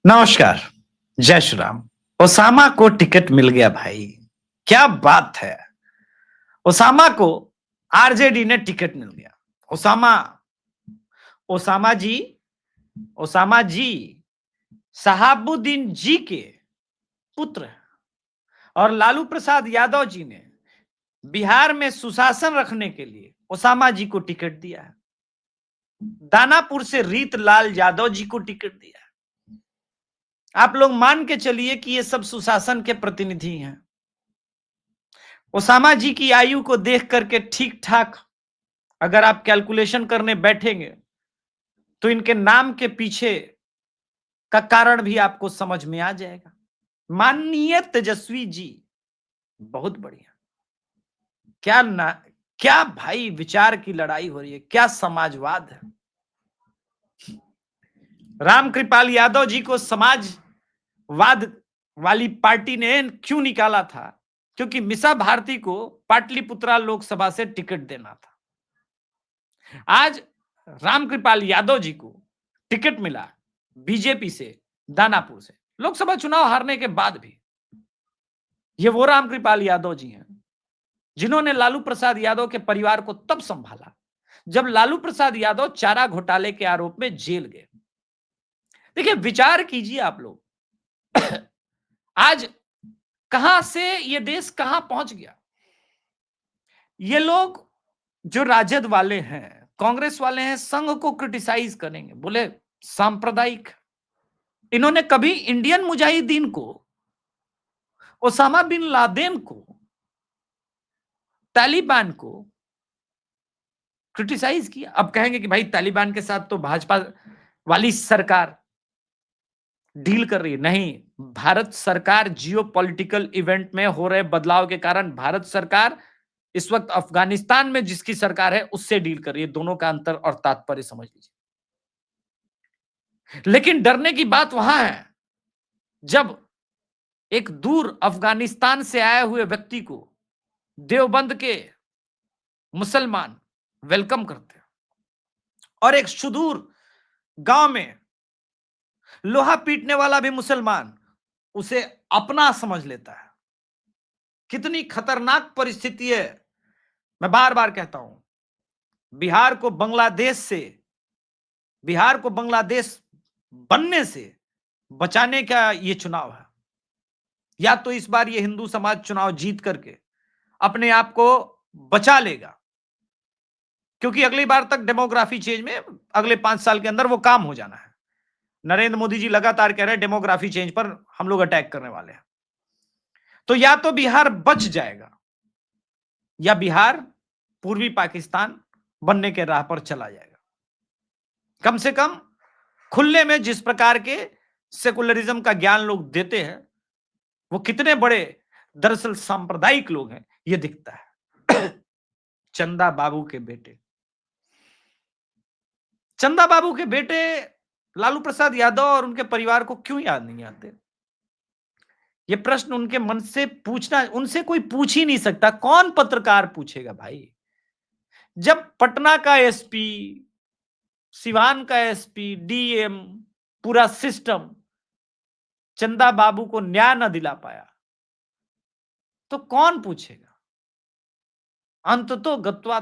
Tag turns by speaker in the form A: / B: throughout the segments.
A: नमस्कार। जय श्री राम। ओसामा को टिकट मिल गया भाई। क्या बात है। ओसामा को आरजेडी ने टिकट मिल गया। ओसामा ओसामा जी ओसामा जी शहाबुद्दीन जी के पुत्र हैं और लालू प्रसाद यादव जी ने बिहार में सुशासन रखने के लिए ओसामा जी को टिकट दिया है। दानापुर से रीत लाल यादव जी को टिकट दिया है। आप लोग मान के चलिए कि ये सब सुशासन के प्रतिनिधि हैं। ओसामा जी की आयु को देख करके ठीक ठाक अगर आप कैलकुलेशन करने बैठेंगे तो इनके नाम के पीछे का कारण भी आपको समझ में आ जाएगा। माननीय तेजस्वी जी, बहुत बढ़िया। क्या ना, क्या भाई विचार की लड़ाई हो रही है, क्या समाजवाद है। रामकृपाल यादव जी को समाजवाद वाली पार्टी ने क्यों निकाला था? क्योंकि मीसा भारती को पाटलिपुत्रा लोकसभा से टिकट देना था। आज रामकृपाल यादव जी को टिकट मिला बीजेपी से, दानापुर से, लोकसभा चुनाव हारने के बाद भी। ये वो रामकृपाल यादव जी हैं जिन्होंने लालू प्रसाद यादव के परिवार को तब संभाला जब लालू प्रसाद यादव चारा घोटाले के आरोप में जेल गए। देखिए, विचार कीजिए आप लोग। आज कहां से ये देश कहां पहुंच गया। ये लोग जो राजद वाले हैं, कांग्रेस वाले हैं, संघ को क्रिटिसाइज करेंगे, बोले सांप्रदायिक। इन्होंने कभी इंडियन मुजाहिदीन को, ओसामा बिन लादेन को, तालिबान को क्रिटिसाइज किया? अब कहेंगे कि भाई तालिबान के साथ तो भाजपा वाली सरकार डील कर रही है। नहीं, भारत सरकार जियो पॉलिटिकल इवेंट में हो रहे बदलाव के कारण भारत सरकार इस वक्त अफगानिस्तान में जिसकी सरकार है उससे डील कर रही है। दोनों का अंतर और तात्पर्य समझ लीजिए। लेकिन डरने की बात वहां है जब एक दूर अफगानिस्तान से आए हुए व्यक्ति को देवबंद के मुसलमान वेलकम करते हैं और एक सुदूर गांव में लोहा पीटने वाला भी मुसलमान उसे अपना समझ लेता है। कितनी खतरनाक परिस्थिति है। मैं बार बार कहता हूं, बिहार को बांग्लादेश बनने से बचाने का यह चुनाव है। या तो इस बार ये हिंदू समाज चुनाव जीत करके अपने आप को बचा लेगा, क्योंकि अगली बार तक डेमोग्राफी चेंज में अगले 5 साल के अंदर वो काम हो जाना है। नरेंद्र मोदी जी लगातार कह रहे हैं डेमोग्राफी चेंज पर हम लोग अटैक करने वाले हैं। तो या तो बिहार बच जाएगा या बिहार पूर्वी पाकिस्तान बनने के राह पर चला जाएगा। कम से कम खुले में जिस प्रकार के सेकुलरिज्म का ज्ञान लोग देते हैं वो कितने बड़े दरअसल सांप्रदायिक लोग हैं ये दिखता है। चंदा बाबू के बेटे लालू प्रसाद यादव और उनके परिवार को क्यों याद नहीं आते? ये प्रश्न उनके मन से पूछना, उनसे कोई पूछ ही नहीं सकता। कौन पत्रकार पूछेगा भाई? जब पटना का एसपी, सिवान का एसपी, डीएम, पूरा सिस्टम चंदा बाबू को न्याय न दिला पाया तो कौन पूछेगा? अंततो गत्वा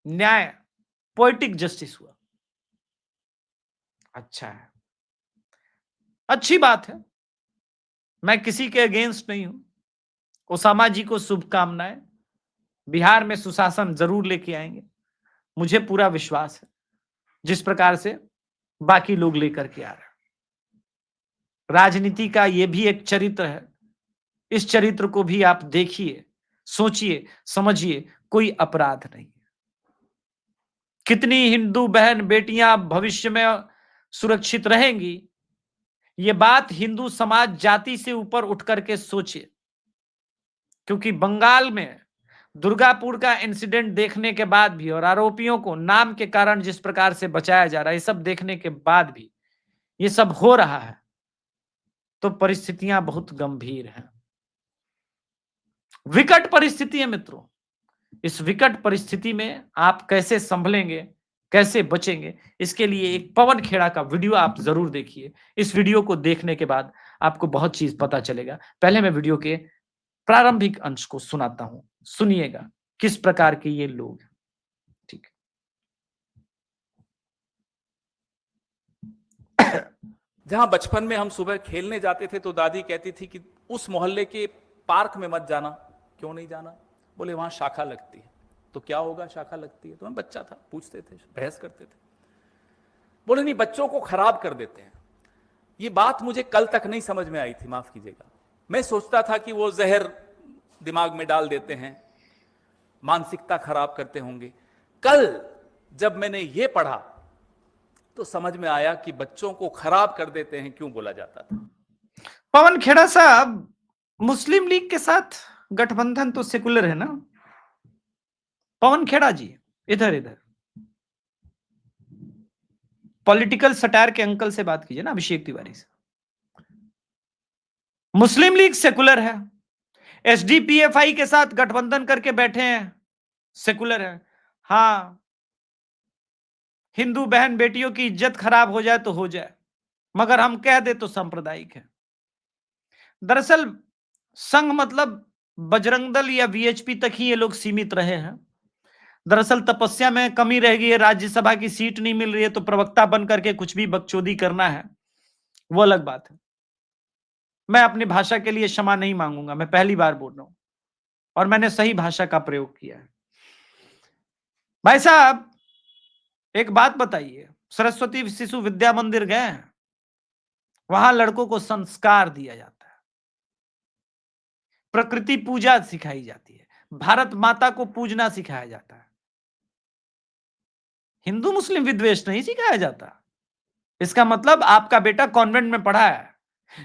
A: न्याय, पोएटिक जस्टिस हुआ। अच्छा है, अच्छी बात है। मैं किसी के अगेंस्ट नहीं हूं। ओसामा जी को शुभकामनाएं। बिहार में सुशासन जरूर लेके आएंगे, मुझे पूरा विश्वास है, जिस प्रकार से बाकी लोग लेकर के आ रहे हैं। राजनीति का यह भी एक चरित्र है। इस चरित्र को भी आप देखिए, सोचिए, समझिए, कोई अपराध नहीं है। कितनी हिंदू बहन बेटियां भविष्य में सुरक्षित रहेंगी, ये बात हिंदू समाज जाति से ऊपर उठ करके सोचे। क्योंकि बंगाल में दुर्गापुर का इंसिडेंट देखने के बाद भी और आरोपियों को नाम के कारण जिस प्रकार से बचाया जा रहा है, ये सब देखने के बाद भी ये सब हो रहा है, तो परिस्थितियां बहुत गंभीर हैं। विकट परिस्थिति है मित्रों। इस विकट परिस्थिति में आप कैसे संभलेंगे, कैसे बचेंगे, इसके लिए एक पवन खेड़ा का वीडियो आप जरूर देखिए। इस वीडियो को देखने के बाद आपको बहुत चीज पता चलेगा। पहले मैं वीडियो के प्रारंभिक अंश को सुनाता हूं, सुनिएगा किस प्रकार के ये लोग हैं। ठीक
B: जहां बचपन में हम सुबह खेलने जाते थे तो दादी कहती थी कि उस मोहल्ले के पार्क में मत जाना। क्यों नहीं जाना? बोले वहां शाखा लगती है। तो क्या होगा शाखा लगती है? तो मैं बच्चा था, पूछते थे, बहस करते थे। बोले नहीं, बच्चों को खराब कर देते हैं। ये बात मुझे कल तक नहीं समझ में आई थी, माफ कीजिएगा। मैं सोचता था कि वो जहर दिमाग में डाल देते हैं, मानसिकता खराब करते होंगे। कल जब मैंने ये पढ़ा तो समझ में आया कि बच्चों को खराब कर देते हैं क्यों बोला जाता था।
A: पवन खेड़ा साहब, मुस्लिम लीग के साथ गठबंधन तो सेकुलर है ना? पवन खेड़ा जी, इधर इधर पॉलिटिकल सटायर के अंकल से बात कीजिए ना, अभिषेक तिवारी से। मुस्लिम लीग सेकुलर है, एसडीपीएफआई के साथ गठबंधन करके बैठे हैं, सेकुलर है। हाँ, हिंदू बहन बेटियों की इज्जत खराब हो जाए तो हो जाए, मगर हम कह दे तो सांप्रदायिक है। दरअसल संघ मतलब बजरंग दल या वीएचपी तक ही ये लोग सीमित रहे हैं। दरअसल तपस्या में कमी रह गई है, राज्यसभा की सीट नहीं मिल रही है तो प्रवक्ता बन करके कुछ भी बकचोदी करना है, वो अलग बात है। मैं अपनी भाषा के लिए क्षमा नहीं मांगूंगा, मैं पहली बार बोल रहा हूं और मैंने सही भाषा का प्रयोग किया है। भाई साहब, एक बात बताइए, सरस्वती शिशु विद्या मंदिर गए हैं? वहां लड़कों को संस्कार दिया जाता है, प्रकृति पूजा सिखाई जाती है, भारत माता को पूजना सिखाया जाता है। हिंदू मुस्लिम विद्वेष नहीं सिखाया जाता। इसका मतलब आपका बेटा कॉन्वेंट में पढ़ा है,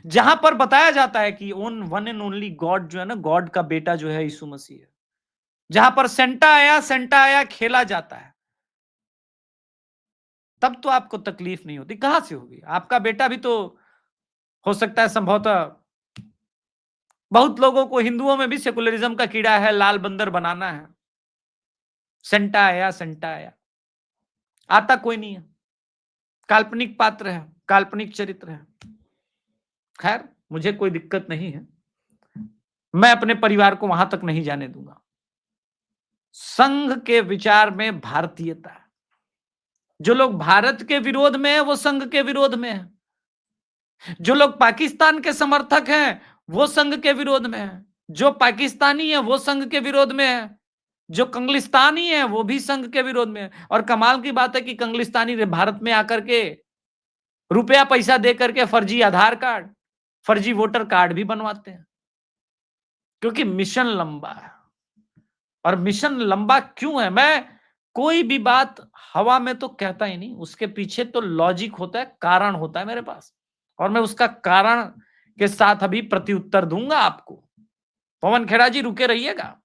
A: जहां पर बताया जाता है कि own one and only God जो है ना, गॉड का बेटा जो है यीशु मसीह है। जहां पर सेंटा आया खेला जाता है, तब तो आपको तकलीफ नहीं होती। कहां से होगी? आपका बेटा भी तो हो सकता है संभवतः, बहुत लोगों को हिंदुओं में भी सेकुलरिज्म का कीड़ा है, लाल बंदर बनाना है। सेंटा आया, आता कोई नहीं है, काल्पनिक पात्र है, काल्पनिक चरित्र है। खैर, मुझे कोई दिक्कत नहीं है, मैं अपने परिवार को वहां तक नहीं जाने दूंगा। संघ के विचार में भारतीयता है। जो लोग भारत के विरोध में है वो संघ के विरोध में है, जो लोग पाकिस्तान के समर्थक हैं वो संघ के विरोध में है, जो पाकिस्तानी है वो संघ के विरोध में है, जो कंगलिस्तानी है वो भी संघ के विरोध में है। और कमाल की बात है कि कंगलिस्तानी भारत में आकर के रुपया पैसा दे करके फर्जी आधार कार्ड, फर्जी वोटर कार्ड भी बनवाते हैं, क्योंकि मिशन लंबा है। और मिशन लंबा क्यों है? मैं कोई भी बात हवा में तो कहता ही नहीं, उसके पीछे तो लॉजिक होता है, कारण होता है मेरे पास, और मैं उसका कारण के साथ अभी प्रत्युत्तर दूंगा आपको। पवन खेड़ा जी रुके रहिएगा।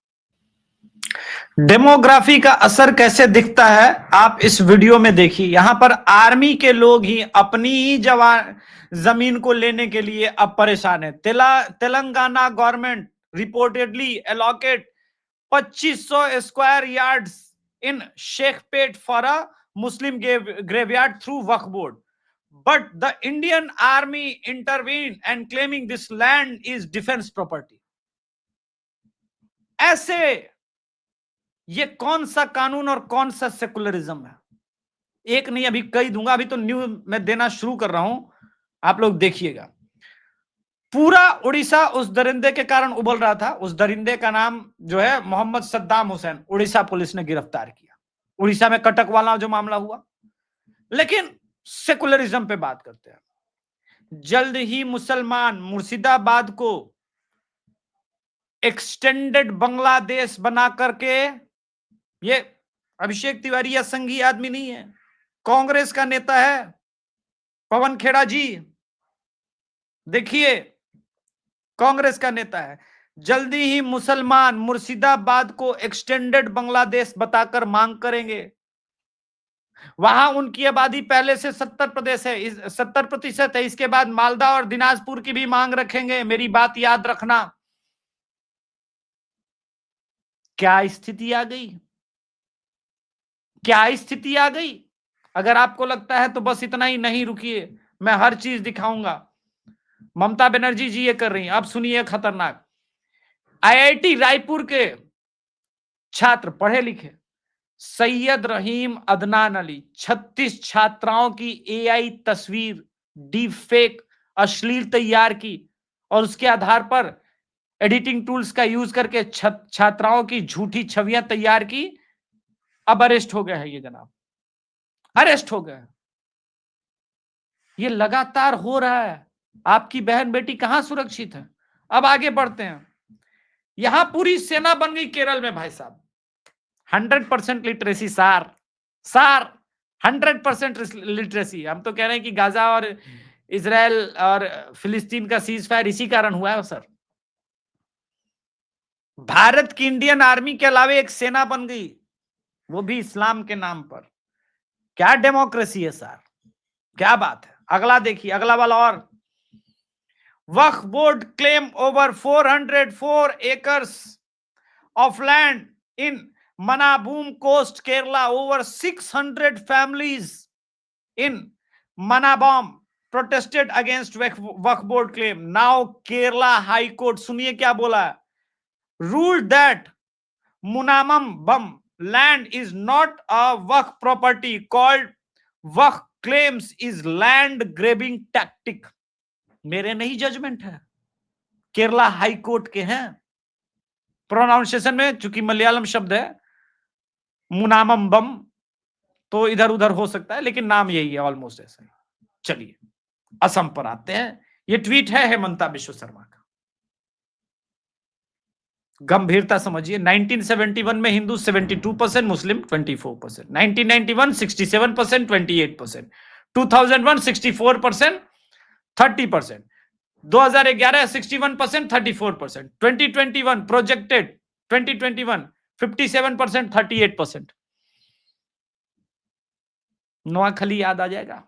A: डेमोग्राफी का असर कैसे दिखता है आप इस वीडियो में देखिए। यहां पर आर्मी के लोग ही अपनी ही जमीन को लेने के लिए अब परेशान है। Telangana government reportedly allocate 2500 square yards in Shaikpet for a Muslim graveyard through Waqf board, but the Indian army intervened and claiming this land is defense property. ऐसे ये कौन सा कानून और कौन सा सेकुलरिज्म है? एक नहीं, अभी कई दूंगा, अभी तो न्यूज में देना शुरू कर रहा हूं, आप लोग देखिएगा। पूरा उड़ीसा उस दरिंदे के कारण उबल रहा था। उस दरिंदे का नाम जो है मोहम्मद सद्दाम हुसैन, उड़ीसा पुलिस ने गिरफ्तार किया। उड़ीसा में कटक वाला जो मामला हुआ। लेकिन सेकुलरिज्म पे बात करते हैं। जल्द ही मुसलमान मुर्शिदाबाद को एक्सटेंडेड बांग्लादेश बना करके, ये अभिषेक तिवारी या संघी आदमी नहीं है, कांग्रेस का नेता है पवन खेड़ा जी। देखिए, कांग्रेस का नेता है। जल्दी ही मुसलमान मुर्शिदाबाद को एक्सटेंडेड बांग्लादेश बताकर मांग करेंगे। वहां उनकी आबादी पहले से 70% है। इसके बाद मालदा और दिनाजपुर की भी मांग रखेंगे। मेरी बात याद रखना। क्या स्थिति आ गई? क्या स्थिति आ गई? अगर आपको लगता है तो बस इतना ही, नहीं रुकिए, मैं हर चीज दिखाऊंगा। ममता बनर्जी जी ये कर रही हैं। अब सुनिए खतरनाक। आईआईटी रायपुर के छात्र, पढ़े लिखे, सैयद रहीम अदनान अली, 36 छात्राओं की एआई तस्वीर, डीप फेक, अश्लील तैयार की और उसके आधार पर एडिटिंग टूल्स का यूज करके छात्राओं की झूठी छवियां तैयार की। अब अरेस्ट हो गया है ये जनाब, अरेस्ट हो गए। ये लगातार हो रहा है। आपकी बहन बेटी कहां सुरक्षित है? अब आगे बढ़ते हैं। यहां पूरी सेना बन गई केरल में भाई साहब। 100% लिटरेसी सार, सार 100% लिटरेसी। हम तो कह रहे हैं कि गाजा और इजराइल और फिलिस्तीन का सीज फायर इसी कारण हुआ है सर। भारत की इंडियन आर्मी के अलावा एक सेना बन गई, वो भी इस्लाम के नाम पर। क्या डेमोक्रेसी है सर, क्या बात है। अगला देखिए, अगला वाला। और Waqf board claim over 404 acres of land in Manabum Coast, Kerala. Over 600 families in Manabum protested against Waqf Board claim. Now Kerala High Court, सुनिए क्या बोला है, ruled that Munamam land is not a Waqf property, called Waqf claims is land grabbing tactic. मेरे नहीं judgement है, Kerala high court के हैं। Pronunciation में चूंकि मलयालम शब्द है मुनामम बम, तो इधर उधर हो सकता है, लेकिन नाम यही है, ऑलमोस्ट ऐसा ही। चलिए असम पर आते हैं। ये ट्वीट है हेमंता बिश्व शर्मा का। गंभीरता समझिए। 1971 में हिंदू 72%, मुस्लिम 24%, 1991 67%, 28%, 2001 64%, 30%, 2011 61%, 34%, 2021 प्रोजेक्टेड 2021 57%, 38%। नोआखली याद आ जाएगा,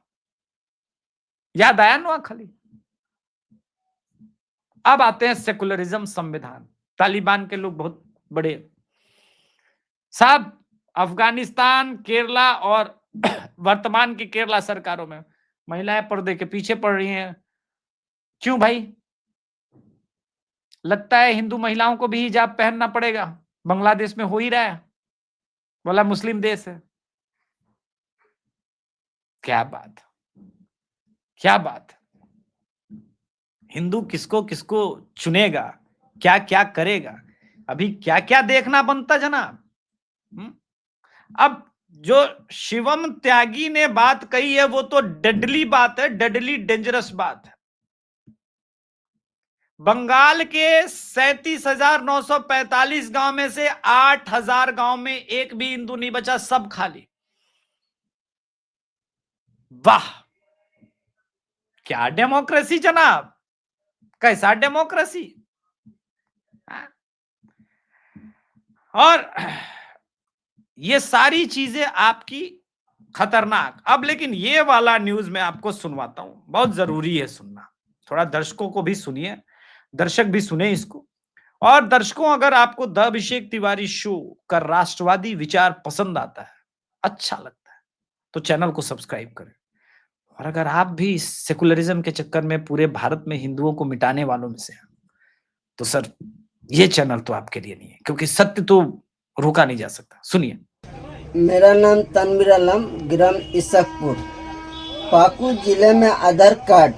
A: याद आया नोआखली। अब आते हैं सेकुलरिज्म, संविधान। तालिबान के लोग बहुत बड़े साहब। अफगानिस्तान, केरला और वर्तमान की केरला सरकारों में महिलाएं पर्दे के पीछे पड़ रही हैं। क्यों भाई? लगता है हिंदू महिलाओं को भी हिजाब पहनना पड़ेगा। बांग्लादेश में हो ही रहा है, बोला मुस्लिम देश है। क्या बात, क्या बात। हिंदू किसको किसको चुनेगा, क्या क्या करेगा, अभी क्या क्या देखना बनता जनाब। अब जो शिवम त्यागी ने बात कही है वो तो डेडली बात है, डेडली डेंजरस बात है। बंगाल के 37,945 गांव में से 8,000 गांव में एक भी हिंदू नहीं बचा, सब खाली। वाह, क्या डेमोक्रेसी जनाब, कैसा डेमोक्रेसी। और ये सारी चीजें आपकी खतरनाक। अब लेकिन ये वाला न्यूज मैं आपको सुनवाता हूं, बहुत जरूरी है सुनना। थोड़ा दर्शकों को भी सुनिए, दर्शक भी सुने इसको। और दर्शकों, अगर आपको द अभिषेक तिवारी शो का राष्ट्रवादी विचार पसंद आता है, अच्छा लगता है, तो चैनल को सब्सक्राइब करें। और अगर आप भी सेकुलरिज्म के चक्कर में पूरे भारत में हिंदुओं को मिटाने वालों में से हैं, तो सर ये चैनल तो आपके लिए नहीं है, क्योंकि सत्य तो रोका नहीं जा सकता। सुनिए।
C: मेरा नाम तनवीर आलम, ग्राम इसकपुर, पाकुड़ जिले में आधार कार्ड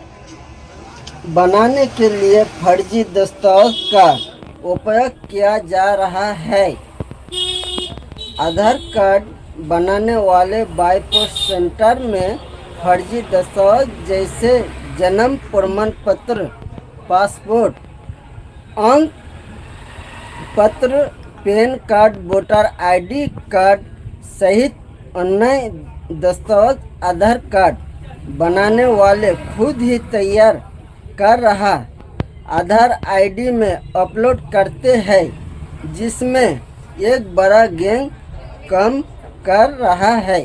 C: बनाने के लिए फर्जी दस्तावेज का उपयोग किया जा रहा है। आधार कार्ड बनाने वाले बाईपोस्ट सेंटर में फर्जी दस्तावेज जैसे जन्म प्रमाण पत्र, पासपोर्ट, अंक पत्र, pan card, voter ID card सहित अन्य दस्तावेज आधार कार्ड बनाने वाले खुद ही तैयार कर रहा आधार आईडी में अपलोड करते हैं, जिसमें एक बड़ा गैंग काम कर रहा है।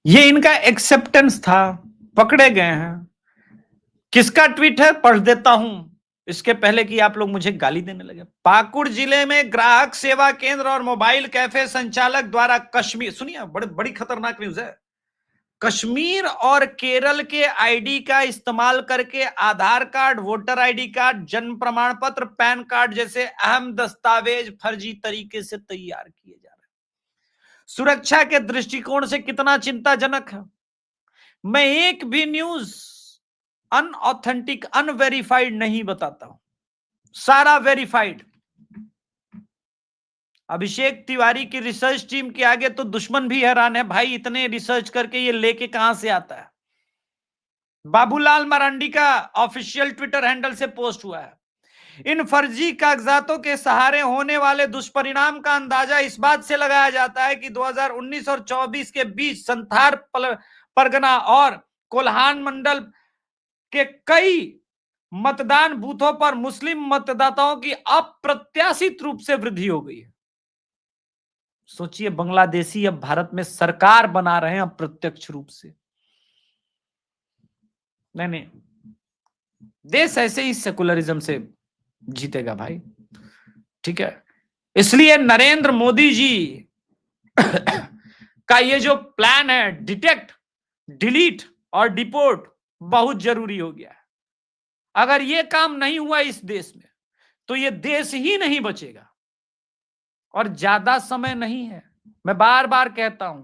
A: ये इनका एक्सेप्टेंस था, पकड़े गए हैं। किसका ट्वीट है, पढ़ देता हूं। इसके पहले कि आप लोग मुझे गाली देने लगे। पाकुड़ जिले में ग्राहक सेवा केंद्र और मोबाइल कैफे संचालक द्वारा कश्मीर, सुनिए बड़ी खतरनाक न्यूज है, कश्मीर और केरल के आईडी का इस्तेमाल करके आधार कार्ड, वोटर आईडी कार्ड, जन्म प्रमाण पत्र, पैन कार्ड जैसे अहम दस्तावेज फर्जी तरीके से तैयार किए जा रहे हैं। सुरक्षा के दृष्टिकोण से कितना चिंताजनक है। मैं एक भी न्यूज अनऑथेंटिक, अनवेरिफाइड नहीं बताता हूं, सारा वेरीफाइड। अभिषेक तिवारी की रिसर्च टीम के आगे तो दुश्मन भी हैरान है, भाई इतने रिसर्च करके ये लेके कहां से आता है। बाबूलाल मरांडी का ऑफिशियल ट्विटर हैंडल से पोस्ट हुआ है। इन फर्जी कागजातों के सहारे होने वाले दुष्परिणाम का अंदाजा इस बात से लगाया जाता है कि 2019 और 24 के बीच संथार परगना और कोल्हान मंडल के कई मतदान बूथों पर मुस्लिम मतदाताओं की अप्रत्याशित रूप से वृद्धि हो गई है। सोचिए, बांग्लादेशी अब भारत में सरकार बना रहे हैं अप्रत्यक्ष रूप से। नहीं, देश ऐसे ही सेकुलरिज्म से जीतेगा भाई, ठीक है। इसलिए नरेंद्र मोदी जी का ये जो प्लान है, डिटेक्ट, डिलीट और डिपोर्ट, बहुत जरूरी हो गया है। अगर ये काम नहीं हुआ इस देश में तो ये देश ही नहीं बचेगा, और ज्यादा समय नहीं है। मैं बार बार कहता हूं,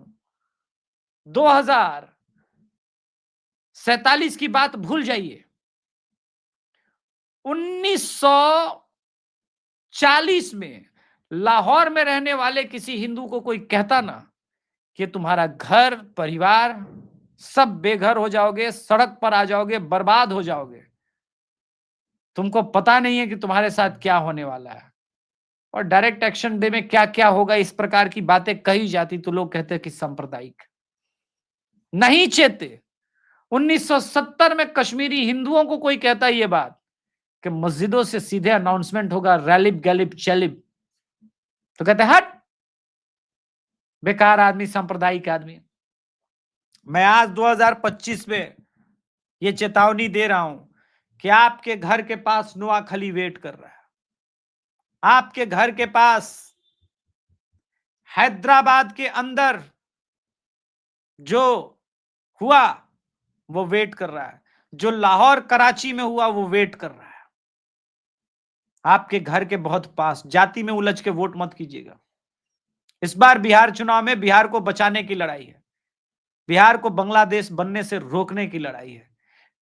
A: 2047 की बात भूल जाइए। 1940 में लाहौर में रहने वाले किसी हिंदू को कोई कहता ना कि तुम्हारा घर परिवार सब बेघर हो जाओगे, सड़क पर आ जाओगे, बर्बाद हो जाओगे, तुमको पता नहीं है कि तुम्हारे साथ क्या होने वाला है, और डायरेक्ट एक्शन डे में क्या क्या होगा, इस प्रकार की बातें कही जाती तो लोग कहते कि सांप्रदायिक। नहीं चेते। 1970 में कश्मीरी हिंदुओं को कोई कहता ये बात कि मस्जिदों से सीधे अनाउंसमेंट होगा, रैलिब गैलिब चैलिब, तो कहते हट, बेकार आदमी, सांप्रदायिक आदमी। मैं आज 2025 में ये चेतावनी दे रहा हूं कि आपके घर के पास नोआखली वेट कर रहा है, आपके घर के पास हैदराबाद के अंदर जो हुआ वो वेट कर रहा है, जो लाहौर कराची में हुआ वो वेट कर रहा है। आपके घर के बहुत पास। जाति में उलझ के वोट मत कीजिएगा। इस बार बिहार चुनाव में बिहार को बचाने की लड़ाई है, बिहार को बांग्लादेश बनने से रोकने की लड़ाई है।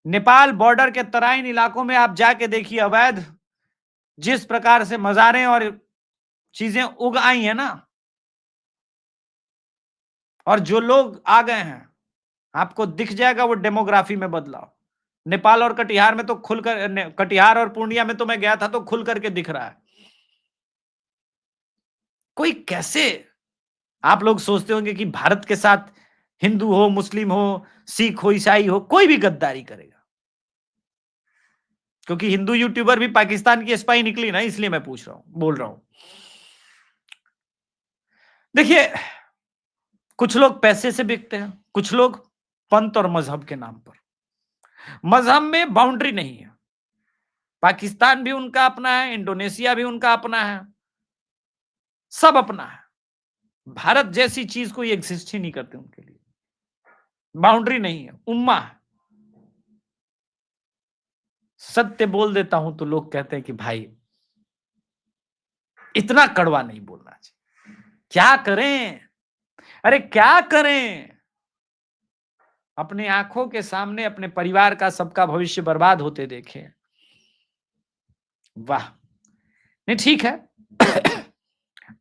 A: नेपाल बॉर्डर के तराइन इलाकों में आप जाके देखिए, अवैध जिस प्रकार से मजारें और चीजें उग आई है ना, और जो लोग आ गए हैं, आपको दिख जाएगा वो डेमोग्राफी में बदलाव। नेपाल और कटिहार में तो खुलकर, कटिहार और पूर्णिया में तो मैं गया था तो खुल करके दिख रहा है। कोई कैसे, आप लोग सोचते होंगे कि भारत के साथ हिंदू हो, मुस्लिम हो, सिख हो, ईसाई हो, कोई भी गद्दारी करेगा। क्योंकि हिंदू यूट्यूबर भी पाकिस्तान की स्पाई निकली ना, इसलिए मैं पूछ रहा हूं, बोल रहा हूं। देखिए, कुछ लोग पैसे से बिकते हैं, कुछ लोग पंथ और मजहब के नाम पर। मजहब में बाउंड्री नहीं है। पाकिस्तान भी उनका अपना है, इंडोनेशिया भी उनका अपना है, सब अपना है। भारत जैसी चीज कोई एग्जिस्ट ही नहीं करते उनके लिए। बाउंड्री नहीं है, उम्मा है। सत्य बोल देता हूं तो लोग कहते हैं कि भाई इतना कड़वा नहीं बोलना चाहिए। क्या करें, अरे क्या करें। अपने आंखों के सामने अपने परिवार का, सबका भविष्य बर्बाद होते देखें। वाह, नहीं ठीक है।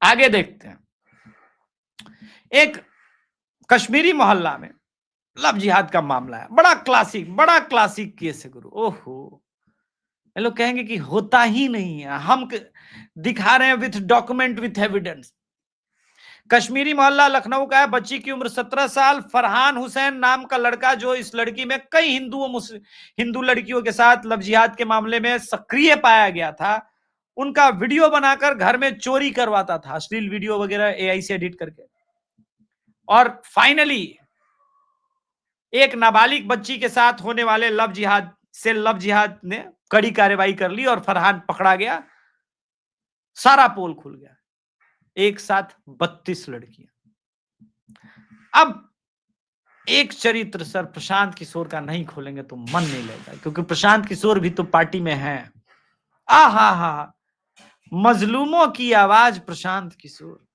A: आगे देखते हैं। एक कश्मीरी मोहल्ला में लव जिहाद का मामला है। बड़ा क्लासिक केस है गुरु। ओहो, ये लोग कहेंगे कि होता ही नहीं है, हम दिखा रहे हैं with document, with evidence. Kashmiri मोहल्ला लखनऊ का है। बच्ची की उम्र 17 साल। फरहान हुसैन नाम का लड़का, जो इस लड़की में कई हिंदू लड़कियों के साथ लव जिहाद के मामले में सक्रिय पाया गया था, उनका वीडियो बनाकर घर में चोरी करवाता था, अश्लील वीडियो वगैरह एआई से एडिट करके। और फाइनली एक नाबालिग बच्ची के साथ होने वाले लव जिहाद ने कड़ी कार्रवाई कर ली और फरहान पकड़ा गया, सारा पोल खुल गया, एक साथ 32 लड़कियां। अब एक चरित्र सर प्रशांत किशोर का नहीं खोलेंगे तो मन नहीं लगता, क्योंकि प्रशांत किशोर भी तो पार्टी में है। हा मजलूमों की आवाज प्रशांत किशोर।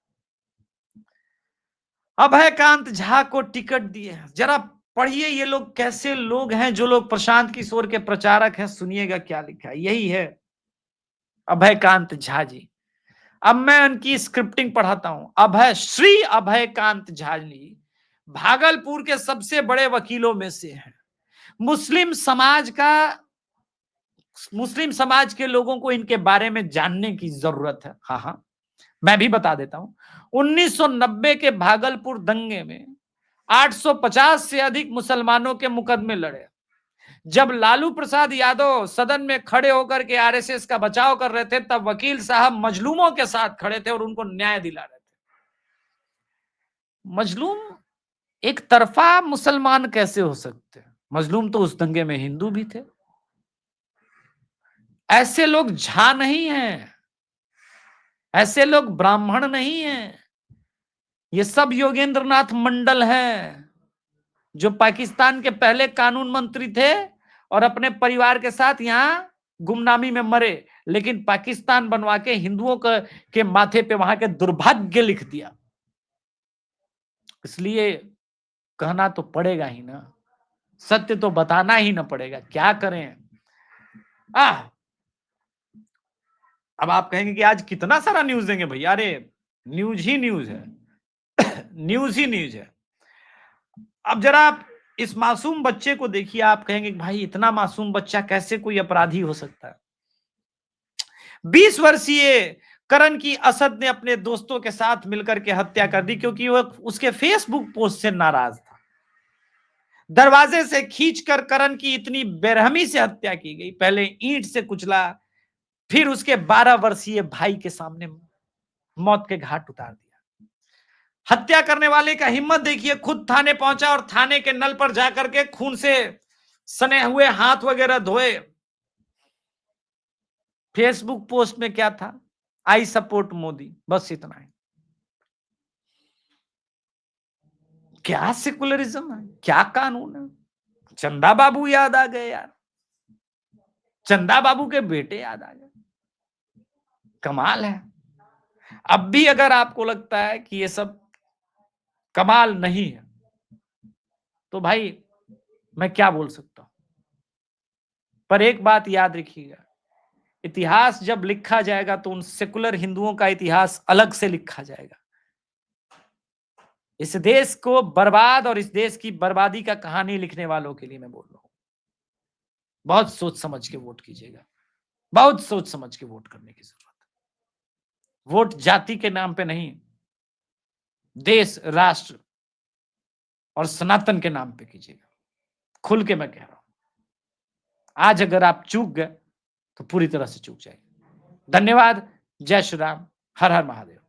A: अभयकांत झा को टिकट दिए हैं। जरा पढ़िए ये लोग कैसे लोग हैं जो लोग प्रशांत किशोर के प्रचारक हैं। सुनिएगा क्या लिखा है, यही है अभयकांत झा जी। अब मैं उनकी स्क्रिप्टिंग पढ़ाता हूं। श्री अभयकांत झा जी भागलपुर के सबसे बड़े वकीलों में से हैं। मुस्लिम समाज के लोगों को इनके बारे में जानने की जरूरत है। हाँ, मैं भी बता देता हूं। 1990 के भागलपुर दंगे में 850 से अधिक मुसलमानों के मुकदमे लड़े। जब लालू प्रसाद यादव सदन में खड़े होकर के आरएसएस का बचाव कर रहे थे, तब वकील साहब मजलूमों के साथ खड़े थे और उनको न्याय दिला रहे थे। मजलूम एक तरफा मुसलमान कैसे हो सकते हैं? मजलूम तो उस दंगे में हिंदू भी थे। ऐसे लोग झा नहीं हैं, ऐसे लोग ब्राह्मण नहीं हैं। ये सब योगेंद्रनाथ मंडल हैं, जो पाकिस्तान के पहले कानून मंत्री थे और अपने परिवार के साथ यहां गुमनामी में मरे, लेकिन पाकिस्तान बनवा के हिंदुओं के माथे पे वहां के दुर्भाग्य लिख दिया। इसलिए कहना तो पड़ेगा ही ना, सत्य तो बताना ही ना पड़ेगा, क्या करें। अब आप कहेंगे कि आज कितना सारा न्यूज देंगे भैया। अरे न्यूज ही न्यूज है न्यूज ही न्यूज है। अब जरा आप इस मासूम बच्चे को देखिए, आप कहेंगे कि भाई इतना मासूम बच्चा कैसे कोई अपराधी हो सकता है। 20 वर्षीय करण की असद ने अपने दोस्तों के साथ मिलकर के हत्या कर दी, क्योंकि वह उसके फेसबुक पोस्ट से नाराज था। दरवाजे से खींचकर करण की इतनी बेरहमी से हत्या की गई। पहले ईंट से कुचला, फिर उसके 12 वर्षीय भाई के सामने मौत के घाट उतार दिया। हत्या करने वाले का हिम्मत देखिए, खुद थाने पहुंचा और थाने के नल पर जाकर के खून से सने हुए हाथ वगैरह धोए। फेसबुक पोस्ट में क्या था? आई सपोर्ट मोदी, बस इतना ही। क्या सेकुलरिज्म है, क्या कानून है। चंदा बाबू याद आ गए यार, चंदा बाबू के बेटे याद आ गए। कमाल है। अब भी अगर आपको लगता है कि ये सब कमाल नहीं है, तो भाई मैं क्या बोल सकता हूं। पर एक बात याद रखिएगा, इतिहास जब लिखा जाएगा तो उन सेकुलर हिंदुओं का इतिहास अलग से लिखा जाएगा। इस देश को बर्बाद और इस देश की बर्बादी का कहानी लिखने वालों के लिए मैं बोल रहा हूं, बहुत सोच समझ के वोट कीजिएगा, बहुत सोच समझ के वोट करने की जरूरत है। वोट जाति के नाम पे नहीं, देश, राष्ट्र और सनातन के नाम पे कीजिएगा। खुल के मैं कह रहा हूं, आज अगर आप चूक गए तो पूरी तरह से चूक जाएंगे। धन्यवाद। जय श्री राम। हर हर महादेव।